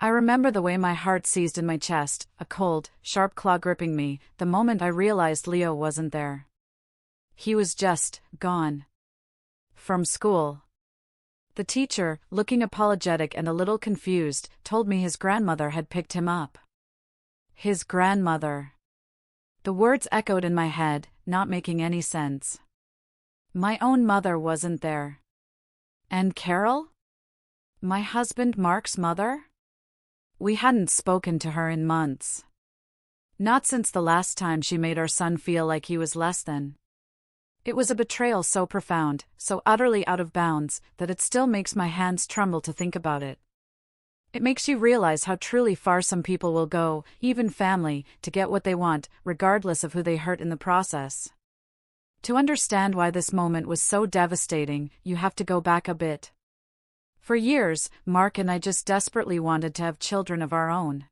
I remember the way my heart seized in my chest, a cold, sharp claw gripping me, the moment I realized Leo wasn't there. He was just gone. From school. The teacher, looking apologetic and a little confused, told me his grandmother had picked him up. His grandmother. The words echoed in my head, not making any sense. My own mother wasn't there. And Carol? My husband Mark's mother? We hadn't spoken to her in months. Not since the last time she made our son feel like he was less than. It was a betrayal so profound, so utterly out of bounds, that it still makes my hands tremble to think about it. It makes you realize how truly far some people will go, even family, to get what they want, regardless of who they hurt in the process. To understand why this moment was so devastating, you have to go back a bit. For years, Mark and I just desperately wanted to have children of our own.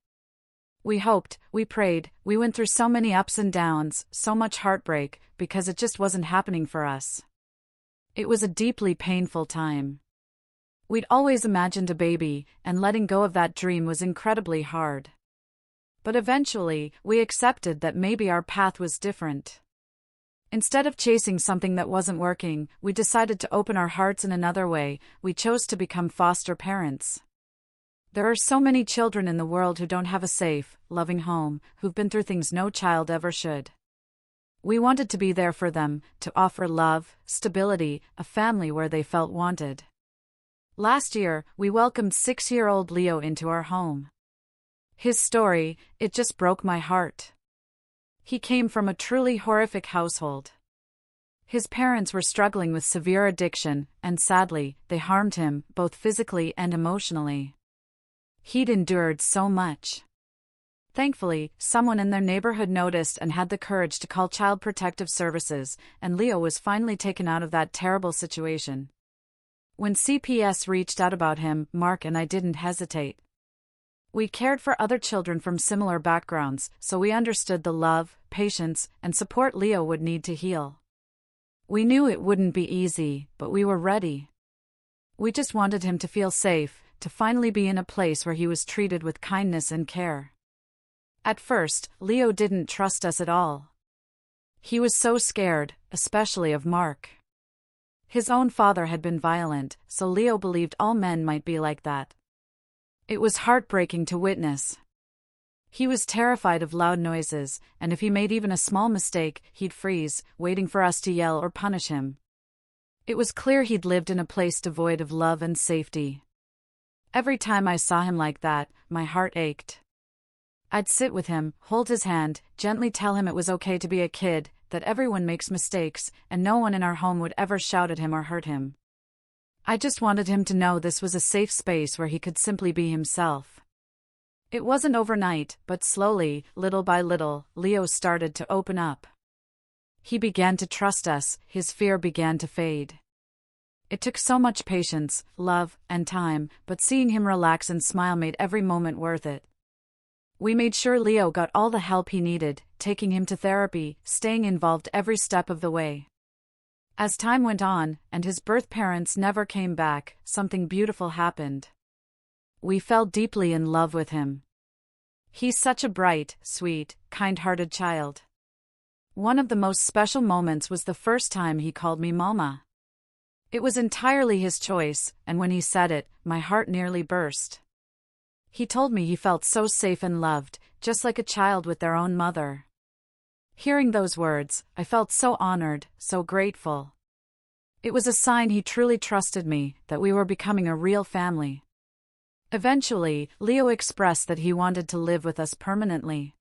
We hoped, we prayed, we went through so many ups and downs, so much heartbreak, because it just wasn't happening for us. It was a deeply painful time. We'd always imagined a baby, and letting go of that dream was incredibly hard. But eventually, we accepted that maybe our path was different. Instead of chasing something that wasn't working, we decided to open our hearts in another way. We chose to become foster parents. There are so many children in the world who don't have a safe, loving home, who've been through things no child ever should. We wanted to be there for them, to offer love, stability, a family where they felt wanted. Last year, we welcomed 6-year-old Leo into our home. His story, it just broke my heart. He came from a truly horrific household. His parents were struggling with severe addiction, and sadly, they harmed him, both physically and emotionally. He'd endured so much. Thankfully, someone in their neighborhood noticed and had the courage to call Child Protective Services, and Leo was finally taken out of that terrible situation. When CPS reached out about him, Mark and I didn't hesitate. We cared for other children from similar backgrounds, so we understood the love, patience, and support Leo would need to heal. We knew it wouldn't be easy, but we were ready. We just wanted him to feel safe, to finally be in a place where he was treated with kindness and care. At first, Leo didn't trust us at all. He was so scared, especially of Mark. His own father had been violent, so Leo believed all men might be like that. It was heartbreaking to witness. He was terrified of loud noises, and if he made even a small mistake, he'd freeze, waiting for us to yell or punish him. It was clear he'd lived in a place devoid of love and safety. Every time I saw him like that, my heart ached. I'd sit with him, hold his hand, gently tell him it was okay to be a kid, that everyone makes mistakes, and no one in our home would ever shout at him or hurt him. I just wanted him to know this was a safe space where he could simply be himself. It wasn't overnight, but slowly, little by little, Leo started to open up. He began to trust us, his fear began to fade. It took so much patience, love, and time, but seeing him relax and smile made every moment worth it. We made sure Leo got all the help he needed, taking him to therapy, staying involved every step of the way. As time went on, and his birth parents never came back, something beautiful happened. We fell deeply in love with him. He's such a bright, sweet, kind-hearted child. One of the most special moments was the first time he called me Mama. It was entirely his choice, and when he said it, my heart nearly burst. He told me he felt so safe and loved, just like a child with their own mother. Hearing those words, I felt so honored, so grateful. It was a sign he truly trusted me, that we were becoming a real family. Eventually, Leo expressed that he wanted to live with us permanently.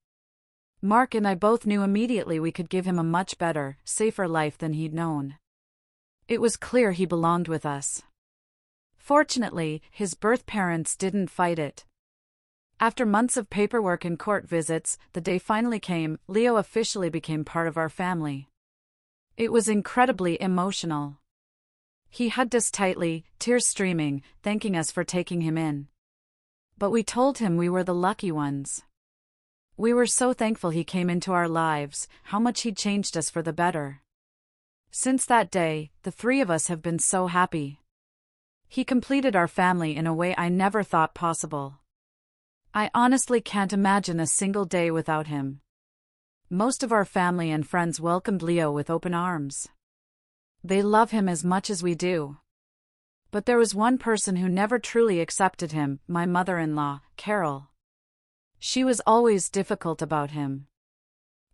Mark and I both knew immediately we could give him a much better, safer life than he'd known. It was clear he belonged with us. Fortunately, his birth parents didn't fight it. After months of paperwork and court visits, the day finally came. Leo officially became part of our family. It was incredibly emotional. He hugged us tightly, tears streaming, thanking us for taking him in. But we told him we were the lucky ones. We were so thankful he came into our lives, how much he changed us for the better. Since that day, the three of us have been so happy. He completed our family in a way I never thought possible. I honestly can't imagine a single day without him. Most of our family and friends welcomed Leo with open arms. They love him as much as we do. But there was one person who never truly accepted him, my mother-in-law, Carol. She was always difficult about him.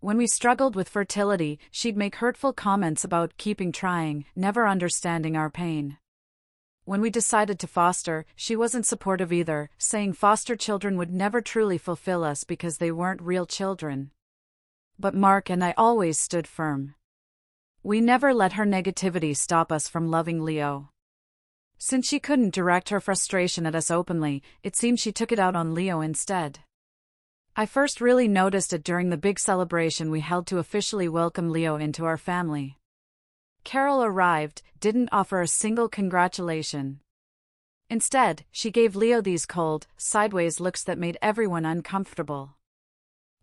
When we struggled with fertility, she'd make hurtful comments about keeping trying, never understanding our pain. When we decided to foster, she wasn't supportive either, saying foster children would never truly fulfill us because they weren't real children. But Mark and I always stood firm. We never let her negativity stop us from loving Leo. Since she couldn't direct her frustration at us openly, it seemed she took it out on Leo instead. I first really noticed it during the big celebration we held to officially welcome Leo into our family. Carol arrived, didn't offer a single congratulation. Instead, she gave Leo these cold, sideways looks that made everyone uncomfortable.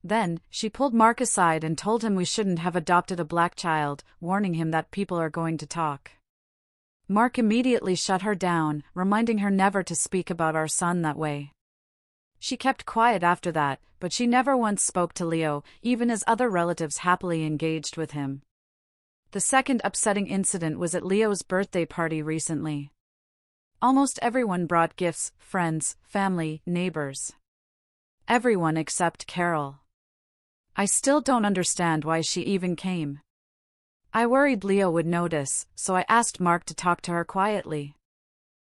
Then, she pulled Mark aside and told him we shouldn't have adopted a black child, warning him that people are going to talk. Mark immediately shut her down, reminding her never to speak about our son that way. She kept quiet after that, but she never once spoke to Leo, even as other relatives happily engaged with him. The second upsetting incident was at Leo's birthday party recently. Almost everyone brought gifts, friends, family, neighbors. Everyone except Carol. I still don't understand why she even came. I worried Leo would notice, so I asked Mark to talk to her quietly.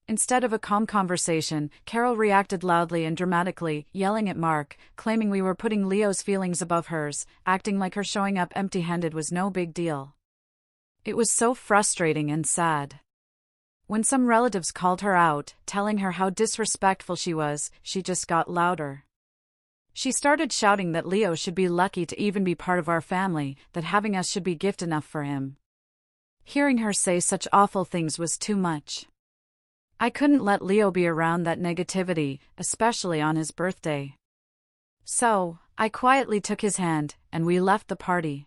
Instead of a calm conversation, Carol reacted loudly and dramatically, yelling at Mark, claiming we were putting Leo's feelings above hers, acting like her showing up empty-handed was no big deal. It was so frustrating and sad. When some relatives called her out, telling her how disrespectful she was, she just got louder. She started shouting that Leo should be lucky to even be part of our family, that having us should be gift enough for him. Hearing her say such awful things was too much. I couldn't let Leo be around that negativity, especially on his birthday. So, I quietly took his hand, and we left the party.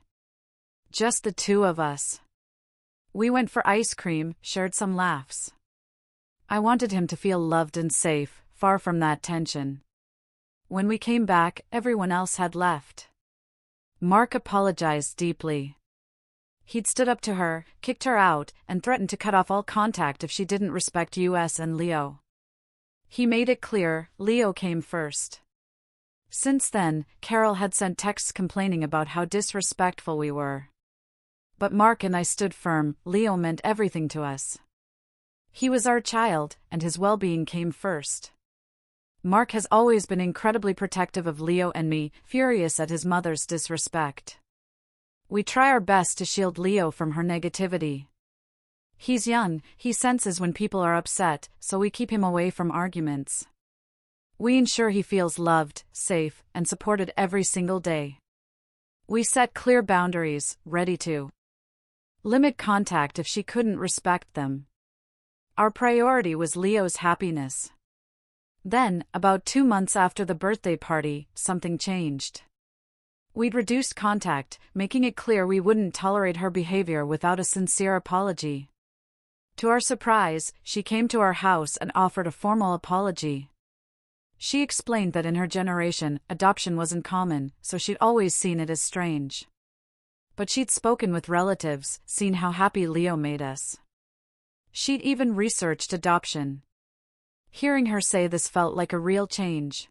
Just the two of us. We went for ice cream, shared some laughs. I wanted him to feel loved and safe, far from that tension. When we came back, everyone else had left. Mark apologized deeply. He'd stood up to her, kicked her out, and threatened to cut off all contact if she didn't respect us and Leo. He made it clear, Leo came first. Since then, Carol had sent texts complaining about how disrespectful we were. But Mark and I stood firm, Leo meant everything to us. He was our child, and his well-being came first. Mark has always been incredibly protective of Leo and me, furious at his mother's disrespect. We try our best to shield Leo from her negativity. He's young, he senses when people are upset, so we keep him away from arguments. We ensure he feels loved, safe, and supported every single day. We set clear boundaries, ready to limit contact if she couldn't respect them. Our priority was Leo's happiness. Then, about 2 months after the birthday party, something changed. We'd reduced contact, making it clear we wouldn't tolerate her behavior without a sincere apology. To our surprise, she came to our house and offered a formal apology. She explained that in her generation, adoption wasn't common, so she'd always seen it as strange. But she'd spoken with relatives, seen how happy Leo made us. She'd even researched adoption. Hearing her say this felt like a real change.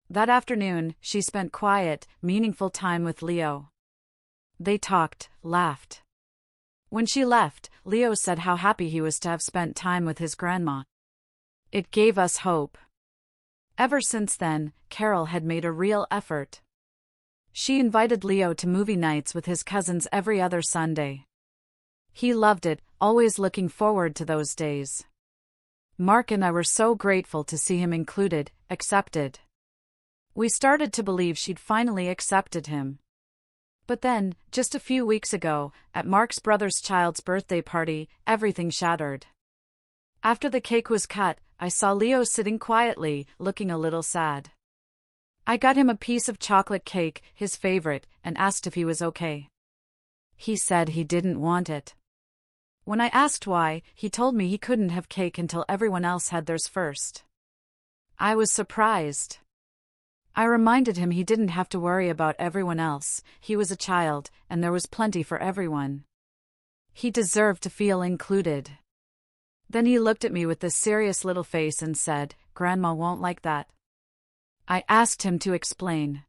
That afternoon, she spent quiet, meaningful time with Leo. They talked, laughed. When she left, Leo said how happy he was to have spent time with his grandma. It gave us hope. Ever since then, Carol had made a real effort. She invited Leo to movie nights with his cousins every other Sunday. He loved it, always looking forward to those days. Mark and I were so grateful to see him included, accepted. We started to believe she'd finally accepted him. But then, just a few weeks ago, at Mark's brother's child's birthday party, everything shattered. After the cake was cut, I saw Leo sitting quietly, looking a little sad. I got him a piece of chocolate cake, his favorite, and asked if he was okay. He said he didn't want it. When I asked why, he told me he couldn't have cake until everyone else had theirs first. I was surprised. I reminded him he didn't have to worry about everyone else, he was a child, and there was plenty for everyone. He deserved to feel included. Then he looked at me with this serious little face and said, "Grandma won't like that." I asked him to explain.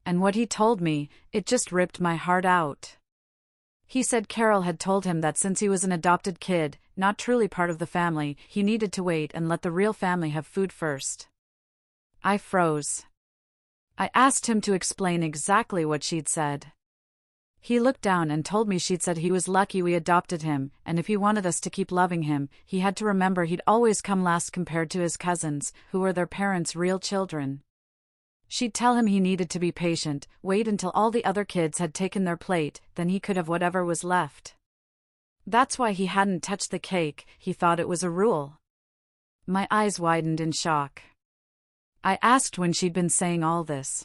And what he told me, it just ripped my heart out. He said Carol had told him that since he was an adopted kid, not truly part of the family, he needed to wait and let the real family have food first. I froze. I asked him to explain exactly what she'd said. He looked down and told me she'd said he was lucky we adopted him, and if he wanted us to keep loving him, he had to remember he'd always come last compared to his cousins, who were their parents' real children. She'd tell him he needed to be patient, wait until all the other kids had taken their plate, then he could have whatever was left. That's why he hadn't touched the cake, he thought it was a rule. My eyes widened in shock. I asked when she'd been saying all this.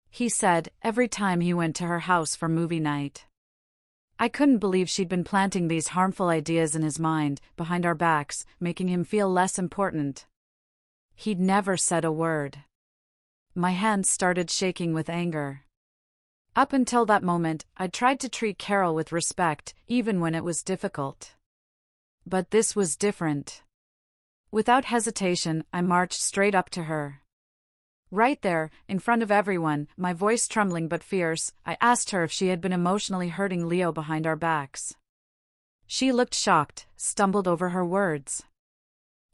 He said, every time he went to her house for movie night. I couldn't believe she'd been planting these harmful ideas in his mind, behind our backs, making him feel less important. He'd never said a word. My hands started shaking with anger. Up until that moment, I'd tried to treat Carol with respect, even when it was difficult. But this was different. Without hesitation, I marched straight up to her. Right there, in front of everyone, my voice trembling but fierce, I asked her if she had been emotionally hurting Leo behind our backs. She looked shocked, stumbled over her words.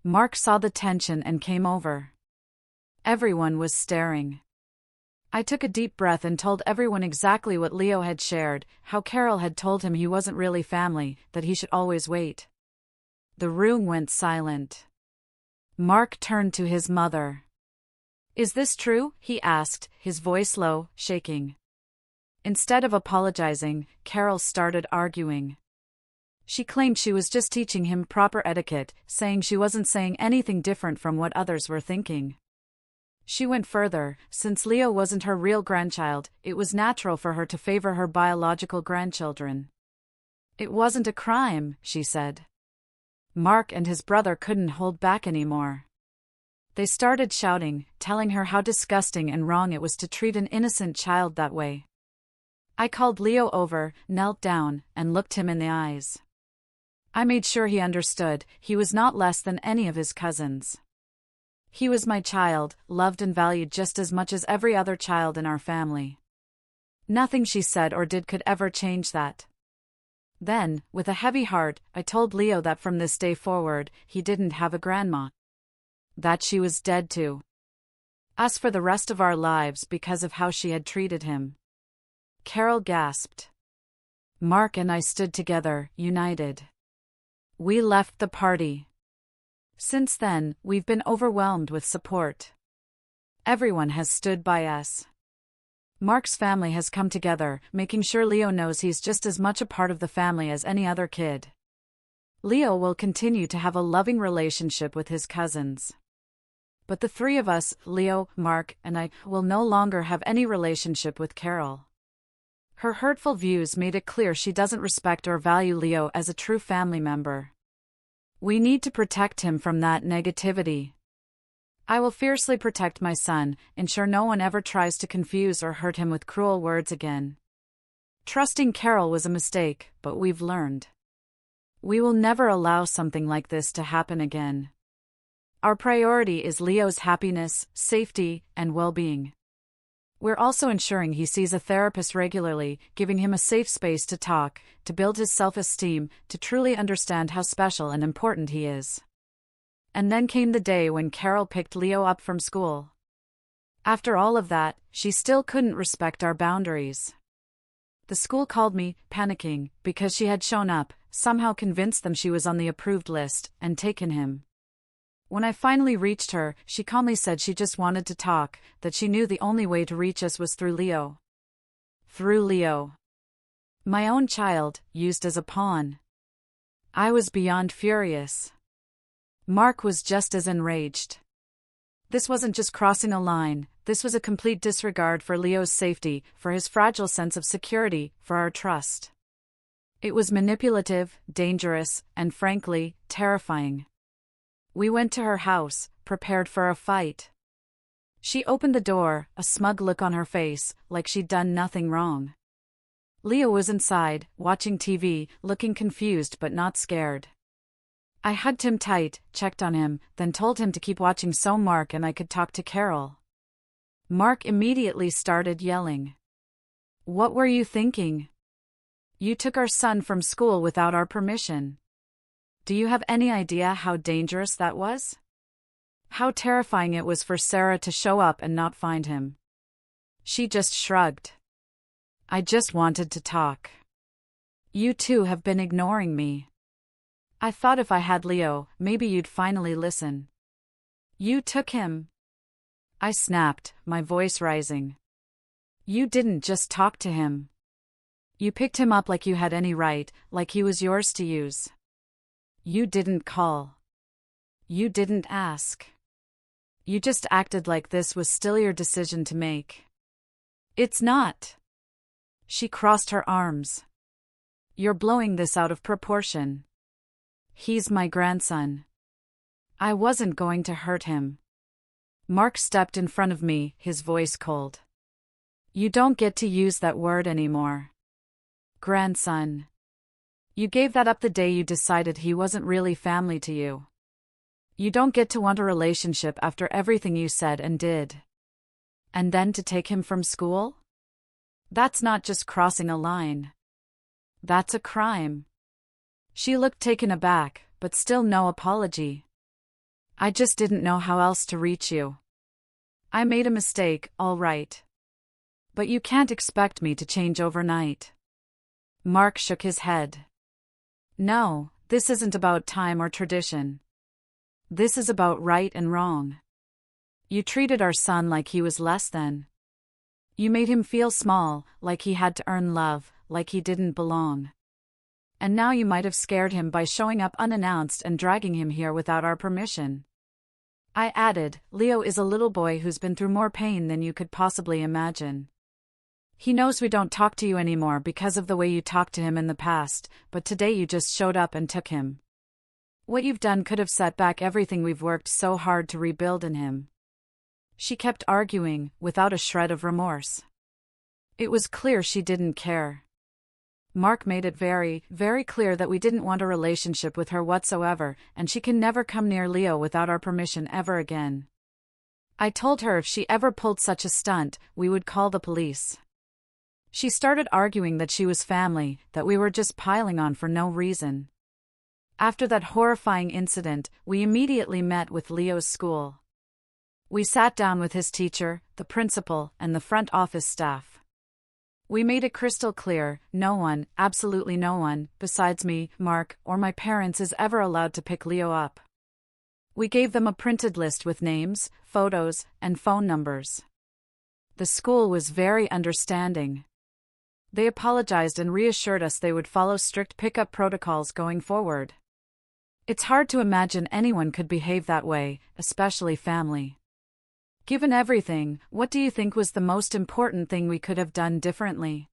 Mark saw the tension and came over. Everyone was staring. I took a deep breath and told everyone exactly what Leo had shared, how Carol had told him he wasn't really family, that he should always wait. The room went silent. Mark turned to his mother. "Is this true?" he asked, his voice low, shaking. Instead of apologizing, Carol started arguing. She claimed she was just teaching him proper etiquette, saying she wasn't saying anything different from what others were thinking. She went further, since Leo wasn't her real grandchild, it was natural for her to favor her biological grandchildren. It wasn't a crime, she said. Mark and his brother couldn't hold back anymore. They started shouting, telling her how disgusting and wrong it was to treat an innocent child that way. I called Leo over, knelt down, and looked him in the eyes. I made sure he understood, he was not less than any of his cousins. He was my child, loved and valued just as much as every other child in our family. Nothing she said or did could ever change that. Then, with a heavy heart, I told Leo that from this day forward, he didn't have a grandma. That she was dead to us for the rest of our lives because of how she had treated him. Carol gasped. Mark and I stood together, united. We left the party. Since then, we've been overwhelmed with support. Everyone has stood by us. Mark's family has come together, making sure Leo knows he's just as much a part of the family as any other kid. Leo will continue to have a loving relationship with his cousins. But the three of us, Leo, Mark, and I, will no longer have any relationship with Carol. Her hurtful views made it clear she doesn't respect or value Leo as a true family member. We need to protect him from that negativity. I will fiercely protect my son, ensure no one ever tries to confuse or hurt him with cruel words again. Trusting Carol was a mistake, but we've learned. We will never allow something like this to happen again. Our priority is Leo's happiness, safety, and well-being. We're also ensuring he sees a therapist regularly, giving him a safe space to talk, to build his self-esteem, to truly understand how special and important he is. And then came the day when Carol picked Leo up from school. After all of that, she still couldn't respect our boundaries. The school called me, panicking, because she had shown up, somehow convinced them she was on the approved list, and taken him. When I finally reached her, she calmly said she just wanted to talk, that she knew the only way to reach us was through Leo. Through Leo. My own child, used as a pawn. I was beyond furious. Mark was just as enraged. This wasn't just crossing a line, this was a complete disregard for Leo's safety, for his fragile sense of security, for our trust. It was manipulative, dangerous, and frankly, terrifying. We went to her house, prepared for a fight. She opened the door, a smug look on her face, like she'd done nothing wrong. Leo was inside, watching TV, looking confused but not scared. I hugged him tight, checked on him, then told him to keep watching so Mark and I could talk to Carol. Mark immediately started yelling. "What were you thinking? You took our son from school without our permission. Do you have any idea how dangerous that was? How terrifying it was for Sarah to show up and not find him?" She just shrugged. "I just wanted to talk. You two have been ignoring me. I thought if I had Leo, maybe you'd finally listen. You took him." I snapped, my voice rising. "You didn't just talk to him. You picked him up like you had any right, like he was yours to use. You didn't call. You didn't ask. You just acted like this was still your decision to make. It's not." She crossed her arms. "You're blowing this out of proportion. He's my grandson. I wasn't going to hurt him." Mark stepped in front of me, his voice cold. "You don't get to use that word anymore. Grandson. You gave that up the day you decided he wasn't really family to you. You don't get to want a relationship after everything you said and did. And then to take him from school? That's not just crossing a line. That's a crime." She looked taken aback, but still no apology. "I just didn't know how else to reach you. I made a mistake, all right. But you can't expect me to change overnight." Mark shook his head. "No, this isn't about time or tradition. This is about right and wrong. You treated our son like he was less than. You made him feel small, like he had to earn love, like he didn't belong. And now you might have scared him by showing up unannounced and dragging him here without our permission." I added, "Leo is a little boy who's been through more pain than you could possibly imagine. He knows we don't talk to you anymore because of the way you talked to him in the past, but today you just showed up and took him. What you've done could have set back everything we've worked so hard to rebuild in him." She kept arguing, without a shred of remorse. It was clear she didn't care. Mark made it very, very clear that we didn't want a relationship with her whatsoever, and she can never come near Leo without our permission ever again. I told her if she ever pulled such a stunt, we would call the police. She started arguing that she was family, that we were just piling on for no reason. After that horrifying incident, we immediately met with Leo's school. We sat down with his teacher, the principal, and the front office staff. We made it crystal clear, no one, absolutely no one, besides me, Mark, or my parents is ever allowed to pick Leo up. We gave them a printed list with names, photos, and phone numbers. The school was very understanding. They apologized and reassured us they would follow strict pickup protocols going forward. It's hard to imagine anyone could behave that way, especially family. Given everything, what do you think was the most important thing we could have done differently?